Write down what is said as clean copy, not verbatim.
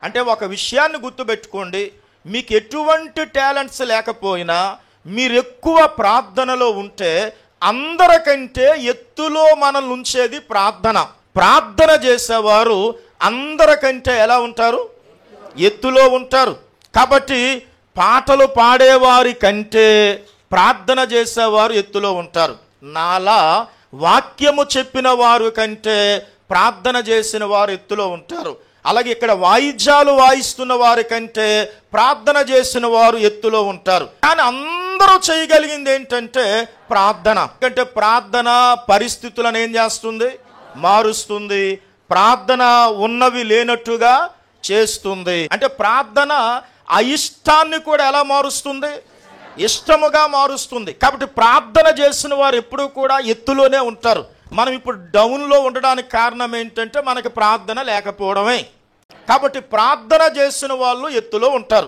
అంటే ఒక విషయాన్ని గుర్తుపెట్టుకోండి, మీకు ఎటువంటి టాలెంట్స్ లేకపోయినా మీరు ఎక్కువ ప్రార్థనలో ఉంటే అందరికంటే ఎత్తులో మనల్ని ఉంచేది ప్రార్థన. ప్రార్థన చేసేవారు అందరికంటే ఎలా ఉంటారు? ఎత్తులో ఉంటారు. కాబట్టి పాటలు పాడేవారి కంటే ప్రార్థన చేసేవారు ఎత్తులో ఉంటారు. నాలా వాక్యము చెప్పిన వారు కంటే ప్రార్థన చేసిన వారు ఎత్తులో ఉంటారు. అలాగే ఇక్కడ వాయిద్యాలు వాయిస్తున్న వారి కంటే ప్రార్థన చేసిన వారు ఎత్తులో ఉంటారు. కానీ అందరూ చేయగలిగింది ఏంటంటే ప్రార్థన. ఎందుకంటే ప్రార్థన పరిస్థితులను ఏం చేస్తుంది? మారుస్తుంది. ప్రార్థన ఉన్నవి లేనట్టుగా చేస్తుంది. అంటే ప్రార్థన అయిష్టాన్ని కూడా ఎలా మారుస్తుంది? ఇష్టముగా మారుస్తుంది. కాబట్టి ప్రార్థన చేసిన వారు ఎప్పుడూ కూడా ఎత్తులోనే ఉంటారు. మనం ఇప్పుడు డౌన్లో ఉండడానికి కారణం ఏంటంటే మనకి ప్రార్థన లేకపోవడమే. కాబట్టి ప్రార్థన చేసిన వాళ్ళు ఎత్తులో ఉంటారు.